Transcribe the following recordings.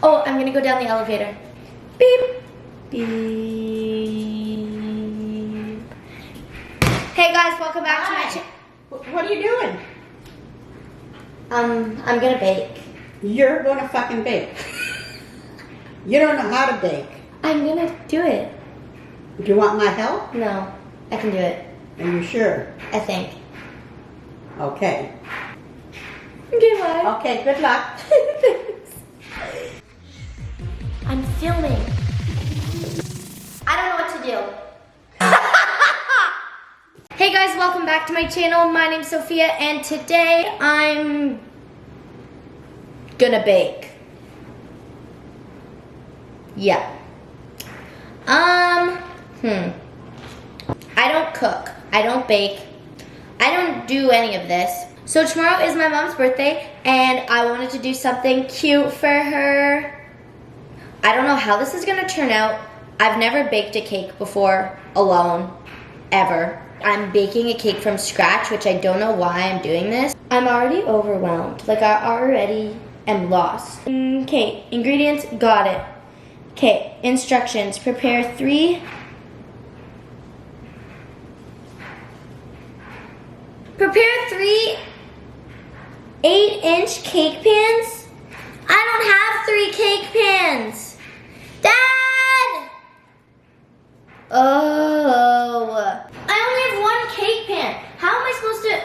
Oh, I'm gonna go down the elevator. Beep. Beep. Hey guys, welcome back to my channel. What are you doing? I'm gonna bake. You're gonna fucking bake. You don't know how to bake. I'm gonna do it. Do you want my help? No, I can do it. Are you sure? I think. Okay. Okay, bye. Okay, good luck. Thanks. I'm filming. I don't know what to do. Hey guys, welcome back to my channel. My name's Sophia and today I'm gonna bake. Yeah. I don't cook. I don't bake. I don't do any of this. So tomorrow is my mom's birthday and I wanted to do something cute for her. I don't know how this is gonna turn out. I've never baked a cake before alone, ever. I'm baking a cake from scratch, which I don't know why I'm doing this. I'm already overwhelmed. Like I already am lost. Okay, ingredients, got it. Okay, instructions, prepare 3 8-inch cake pans? I don't have 3 cake pans. Dad! Oh, I only have 1 cake pan. How am I supposed to?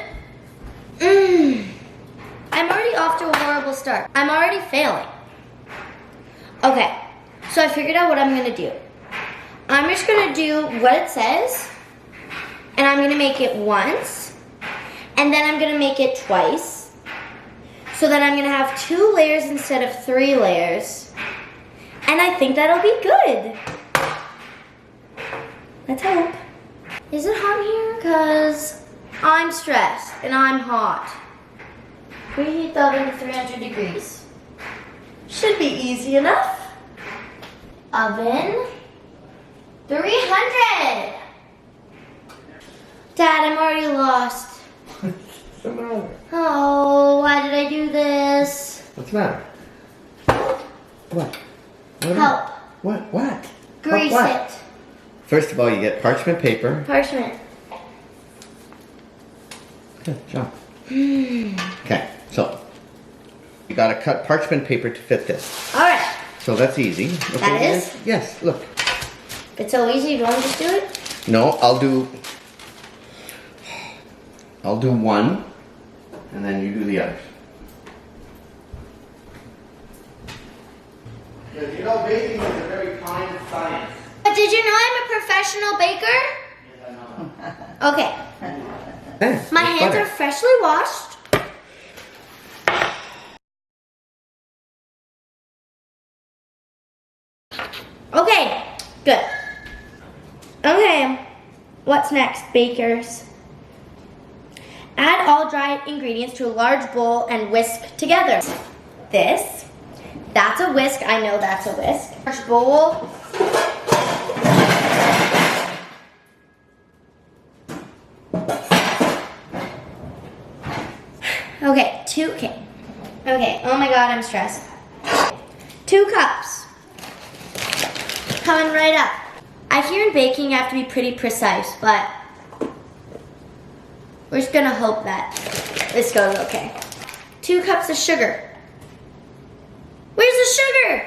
I'm already off to a horrible start. I'm already failing. Okay, so I figured out what I'm gonna do. I'm just gonna do what it says, and I'm gonna make it once, and then I'm gonna make it twice. So then I'm gonna have 2 layers instead of 3 layers. And I think that'll be good. Let's hope. Is it hot here? Because I'm stressed and I'm hot. Preheat the oven to 300 degrees. Should be easy enough. Oven, 300. Dad, I'm already lost. What's the matter? Oh, why did I do this? What's the matter? What? Help. What? Grease what? it. First of all, you get parchment paper. Parchment. Good job. Okay, so you gotta cut parchment paper to fit this. All right. So that's easy. Okay, That is? Yes, look. If it's so easy, you want to just do it? No, I'll do 1, and then you do the others. Because you know, baking is a very fine science. But did you know I'm a professional baker? Yes, I know. Okay. Hey, My it's hands butter. are freshly washed. Okay, good. Okay, what's next, bakers? Add all dry ingredients to a large bowl and whisk together. That's a whisk. I know that's a whisk. Large bowl. Okay, Okay, oh my God, I'm stressed. 2 cups. Coming right up. I hear in baking you have to be pretty precise, but we're just gonna hope that this goes okay. 2 cups of sugar. Where's the sugar?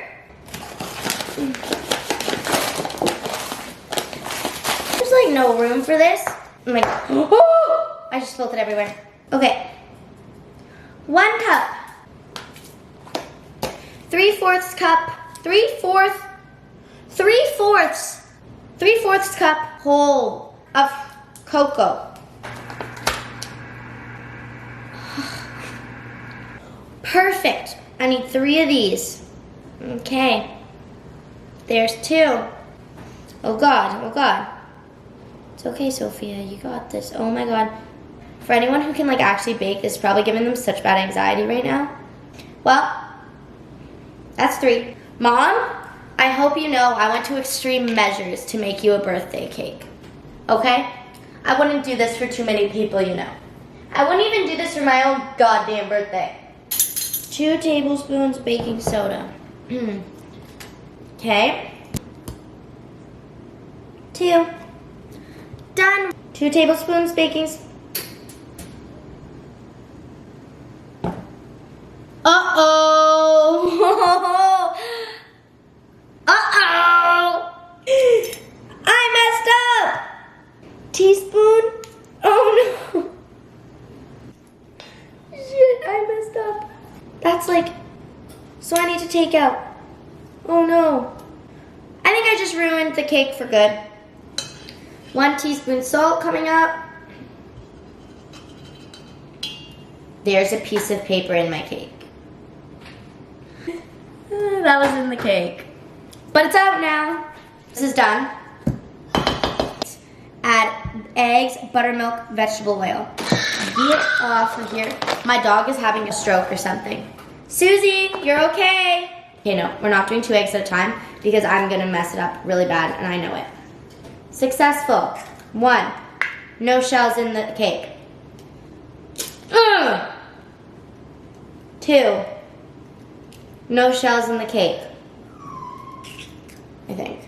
There's like no room for this. I'm like, oh, I just spilled it everywhere. Okay. 1 cup. 3/4 cup. 3/4 cup whole of cocoa. Perfect. I need 3 of these. Okay. There's 2. Oh God. It's okay, Sophia. You got this. Oh my God. For anyone who can like actually bake, this is probably giving them such bad anxiety right now. Well, that's 3. Mom, I hope you know I went to extreme measures to make you a birthday cake. Okay? I wouldn't do this for too many people, you know. I wouldn't even do this for my own goddamn birthday. 2 tablespoons baking soda. Okay. 2. Done. 2 tablespoons baking. Uh-oh. Uh-oh. I messed up. Teaspoon. Oh no. Shit, I messed up. That's like, so I need to take out. Oh no. I think I just ruined the cake for good. 1 teaspoon salt coming up. There's a piece of paper in my cake. That was in the cake. But it's out now. This is done. Add eggs, buttermilk, vegetable oil. Get off of here. My dog is having a stroke or something. Susie, you're okay. Okay, no, we're not doing 2 eggs at a time because I'm gonna mess it up really bad and I know it. Successful. 1, no shells in the cake. 2, no shells in the cake. I think.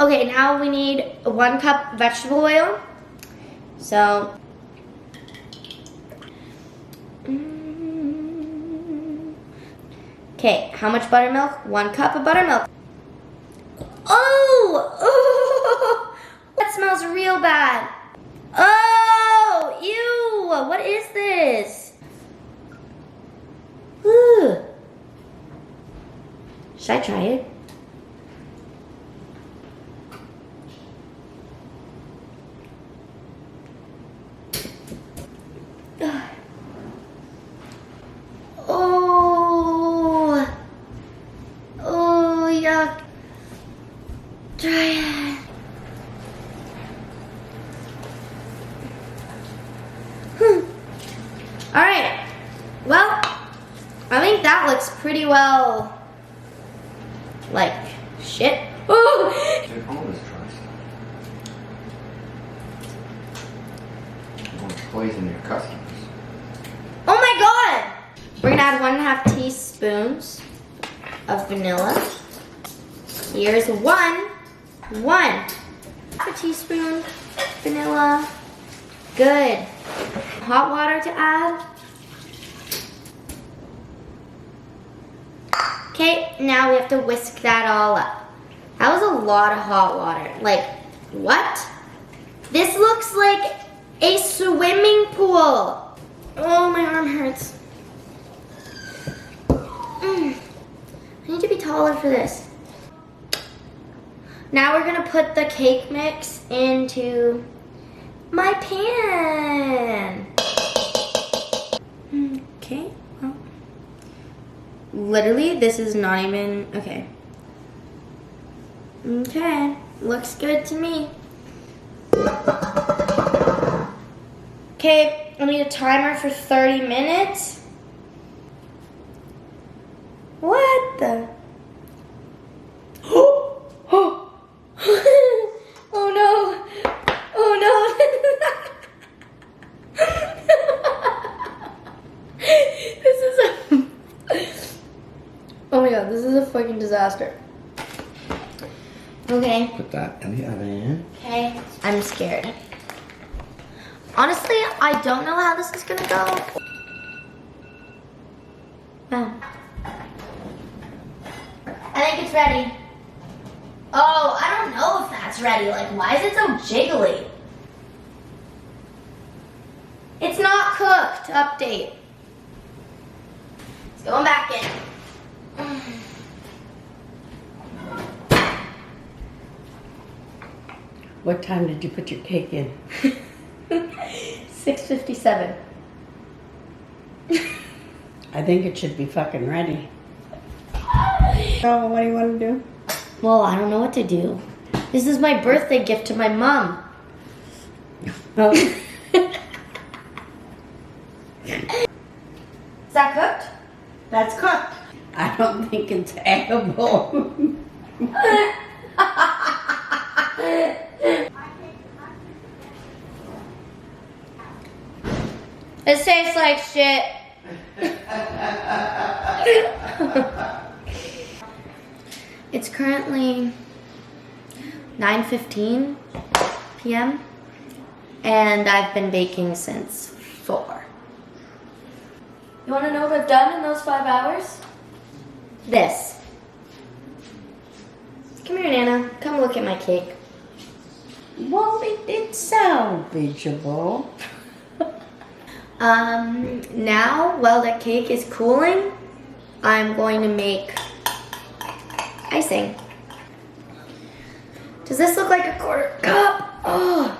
Okay, now we need 1 cup vegetable oil. So, okay, how much buttermilk? 1 cup of buttermilk. Oh, that smells real bad. Oh, ew, what is this? Ooh. Should I try it? Oh, yuck. Try it. All right. Well, I think that looks pretty well. Like shit. Ooh. They're always trust. You won't poison your customers. Oh my god! We're gonna add 1.5 teaspoons of vanilla. Here's 1 teaspoon vanilla. Good. Hot water to add. Okay, now we have to whisk that all up. That was a lot of hot water. Like, what? This looks like a swimming pool. Oh, my arm hurts. I need to be taller for this. Now we're gonna put the cake mix into my pan. Okay, well, literally this is not even, okay. Okay, looks good to me. Okay, I need a timer for 30 minutes. What the? Oh no! Oh no! This is a... Oh my god, this is a fucking disaster. Okay. Put that in the oven. Okay, I'm scared. Honestly, I don't know how this is gonna go. Oh. I think it's ready. Oh, I don't know if that's ready. Like, why is it so jiggly? It's not cooked. Update. It's going back in. What time did you put your cake in? 6:57. I think it should be fucking ready. Oh, what do you want to do? Well, I don't know what to do. This is my birthday gift to my mom. Oh. Is that cooked? That's cooked. I don't think it's edible. It tastes like shit. It's currently 9:15 p.m. and I've been baking since 4. You want to know what I've done in those 5 hours? This. Come here, Nana. Come look at my cake. Well, it's salvageable. Now, while the cake is cooling, I'm going to make icing. Does this look like a 1/4 cup? Oh.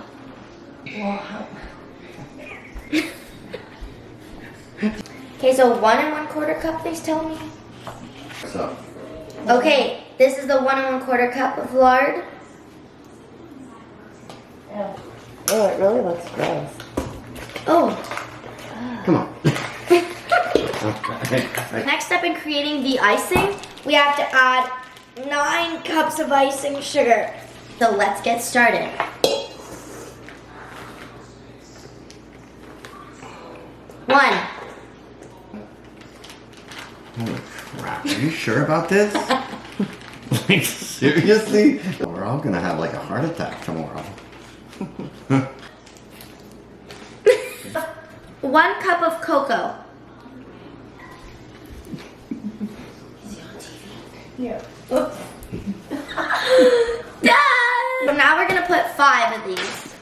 Wow. Okay, so 1 1/4 cup, please tell me. So, Okay, this is the 1 1/4 cup of lard. Oh, it really looks gross. Oh. come on. Next step in creating the icing, we have to add 9 cups of icing sugar. So let's get started. One. Holy crap, are you sure about this? Like, seriously? We're all gonna have like a heart attack tomorrow. 1 cup of cocoa. Yeah. Done! So now we're gonna put 5 of these.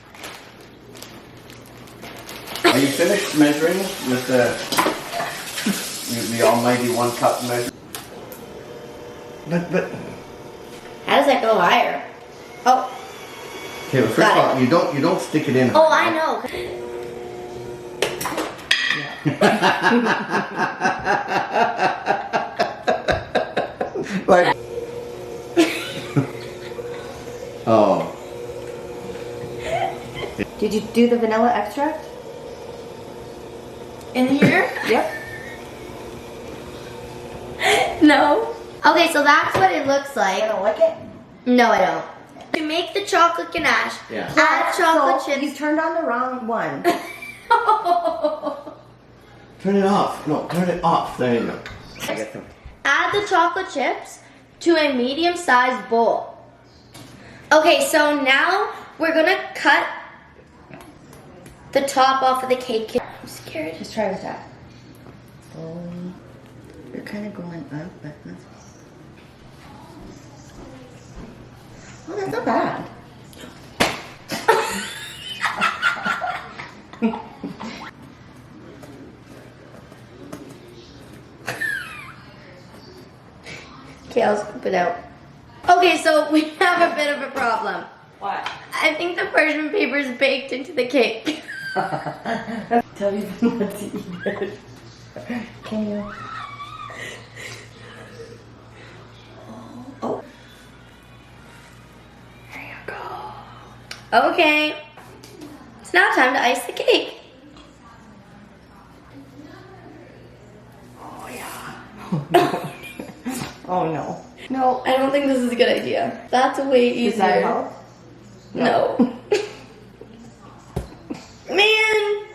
Are you finished measuring with the almighty 1 cup measure? But How does that go higher? Oh, okay, well, first Got of all, you don't stick it in. oh, I know. Like, oh, Did you do the vanilla extract? In here? Yep. No. Okay, so that's what it looks like. You don't like it? No, I don't. To make the chocolate ganache, Yeah. add chocolate So, you chips. turned on the wrong one. turn it off. No, turn it off. There you go. I get them. Add the chocolate chips to a medium-sized bowl. Okay, so now we're gonna cut the top off of the cake. I'm scared. Just try with that. You're kind of going up, but that's... Oh, that's not bad. Okay, I'll scoop it out. Okay, so we have a bit of a problem. What? I think the parchment paper is baked into the cake. Tell me what to eat it. Can you? Oh. There you go. Okay. It's now time to ice the cake. Oh, yeah. Oh, no. No, I don't think this is a good idea. That's way easier. Does that help? No. Man.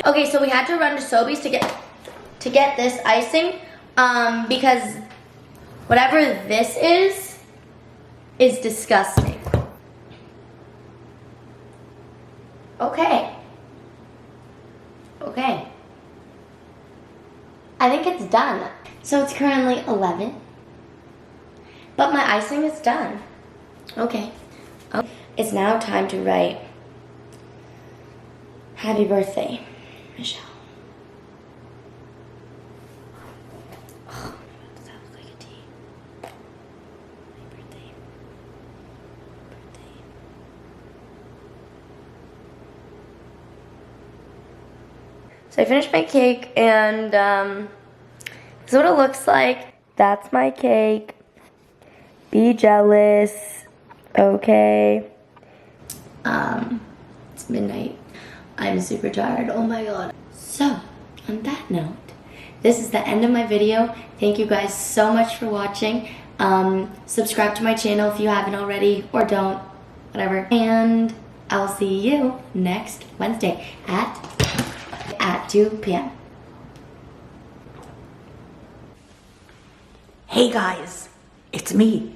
Okay, so we had to run to Sobeys to get this icing, because whatever this is disgusting. Okay. Okay. I think it's done. So it's currently 11, but my icing is done. Okay. It's now time to write happy birthday, Michelle. Oh, that sounds like a T. Happy birthday. So I finished my cake, and this is what it looks like. That's my cake. Be jealous. Okay. It's midnight. I'm super tired. Oh my god. So, on that note, this is the end of my video. Thank you guys so much for watching. Subscribe to my channel if you haven't already, or don't. Whatever. And I'll see you next Wednesday at 2 p.m. Hey guys, it's me.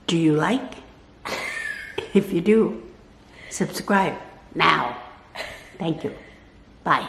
Do you like? If you do, subscribe now. Thank you. Bye.